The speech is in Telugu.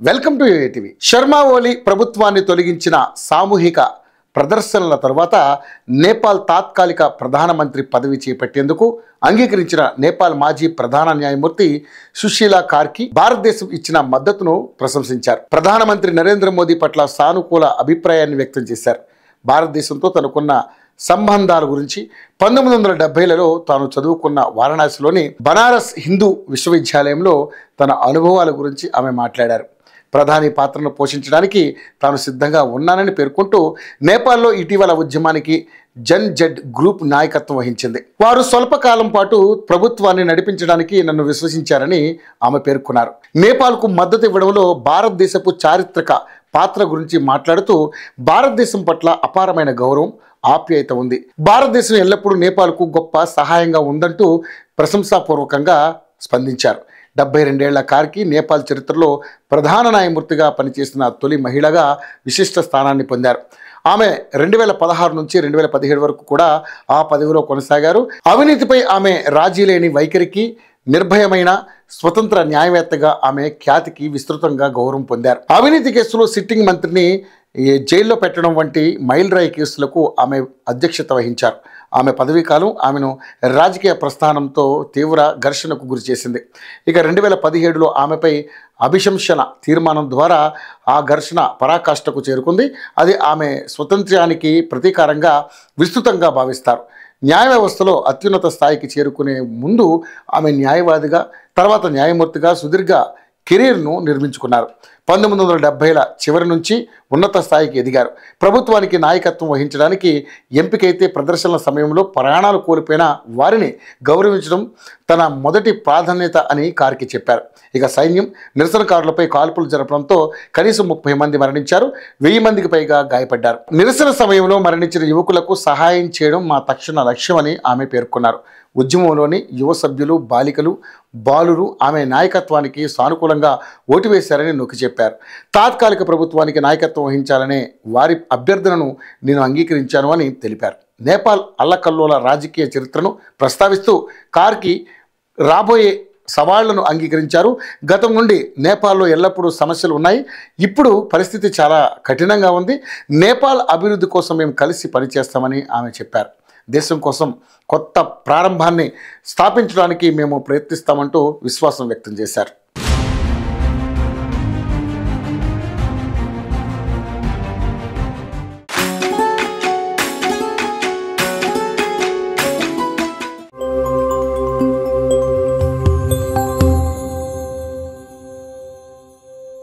Welcome to ATV. Sharma Oli ప్రభుత్వాన్ని తొలగించిన సామూహిక ప్రదర్శనల తర్వాత నేపాల్ తాత్కాలిక ప్రధానమంత్రి పదవి చేపట్టేందుకు అంగీకరించిన నేపాల్ మాజీ ప్రధాన న్యాయమూర్తి సుశీలా కార్కి భారతదేశం ఇచ్చిన మద్దతును ప్రశంసించారు. ప్రధానమంత్రి నరేంద్ర మోదీ పట్ల సానుకూల అభిప్రాయాన్ని వ్యక్తం చేశారు. భారతదేశంతో తనకున్న సంబంధాల గురించి 1970లలో తాను చదువుకున్న వారణాసిలోని బనారస్ హిందూ విశ్వవిద్యాలయంలో తన అనుభవాల గురించి ఆమె మాట్లాడారు. ప్రధాని పాత్రను పోషించడానికి తాను సిద్ధంగా ఉన్నానని పేర్కొంటూ నేపాల్లో ఇటీవల ఉద్యమానికి జన్ జడ్ గ్రూప్ నాయకత్వం వహించింది. వారు స్వల్పకాలం పాటు ప్రభుత్వాన్ని నడిపించడానికి నన్ను విశ్వసించారని ఆమె పేర్కొన్నారు. నేపాల్కు మద్దతు ఇవ్వడంలో భారతదేశపు చారిత్రక పాత్ర గురించి మాట్లాడుతూ భారతదేశం పట్ల అపారమైన గౌరవం, ఆప్యాయత ఉంది. భారతదేశం ఎల్లప్పుడూ నేపాల్కు గొప్ప సహాయంగా ఉందంటూ ప్రశంసాపూర్వకంగా స్పందించారు. 72 ఏళ్ల కార్కి నేపాల్ చరిత్రలో ప్రధాన న్యాయమూర్తిగా పనిచేసిన తొలి మహిళగా విశిష్ట స్థానాన్ని పొందారు. ఆమె 2016 నుంచి 2017 వరకు కూడా ఆ పదవిలో కొనసాగారు. అవినీతిపై ఆమె రాజీ లేని వైఖరికి, నిర్భయమైన స్వతంత్ర న్యాయవేత్తగా ఆమె ఖ్యాతికి విస్తృతంగా గౌరవం పొందారు. అవినీతి కేసులో సిట్టింగ్ మంత్రిని జైల్లో పెట్టడం వంటి మైలురాయి కేసులకు ఆమె అధ్యక్షత వహించారు. ఆమె పదవీకాలం ఆమెను రాజకీయ ప్రస్థానంతో తీవ్ర ఘర్షణకు గురిచేసింది. ఇక 2017లో ఆమెపై అభిశంసన తీర్మానం ద్వారా ఆ ఘర్షణ పరాకాష్ఠకు చేరుకుంది. అది ఆమె స్వతంత్రానికి ప్రతీకారంగా విస్తృతంగా భావిస్తారు. న్యాయ వ్యవస్థలో అత్యున్నత స్థాయికి చేరుకునే ముందు ఆమె న్యాయవాదిగా, తర్వాత న్యాయమూర్తిగా సుదీర్ఘ కెరీర్ను నిర్మించుకున్నారు. 1970ల చివరి నుంచి ఉన్నత స్థాయికి ఎదిగారు. ప్రభుత్వానికి నాయకత్వం వహించడానికి ఎంపికైతే ప్రదర్శనల సమయంలో ప్రాణాలు కోల్పోయిన వారిని గౌరవించడం తన మొదటి ప్రాధాన్యత అని కార్కి చెప్పారు. ఇక సైన్యం నిరసనకారులపై కాల్పులు జరపడంతో కనీసం 30 మంది మరణించారు, 1000 మందికి పైగా గాయపడ్డారు. నిరసన సమయంలో మరణించిన యువకులకు సహాయం చేయడం మా తక్షణ లక్ష్యమని ఆమె పేర్కొన్నారు. ఉద్యమంలోని యువ సభ్యులు, బాలురు ఆమె నాయకత్వానికి సానుకూలంగా ఓటు వేశారని నొక్కి చెప్పారు. తాత్కాలిక ప్రభుత్వానికి నాయకత్వం వహించాలనే వారి అభ్యర్థనను నేను అంగీకరించాను అని తెలిపారు. నేపాల్ అల్లకల్లోల రాజకీయ చరిత్రను ప్రస్తావిస్తూ కార్కి రాబోయే సవాళ్లను అంగీకరించారు. గతం నుండి నేపాల్లో ఎల్లప్పుడూ సమస్యలు ఉన్నాయి, ఇప్పుడు పరిస్థితి చాలా కఠినంగా ఉంది. నేపాల్ అభివృద్ధి కోసం మేము కలిసి పనిచేస్తామని ఆమె చెప్పారు. దేశం కోసం కొత్త ప్రారంభాన్ని స్థాపించడానికి మేము ప్రయత్నిస్తామంటూ విశ్వాసం వ్యక్తం చేశారు.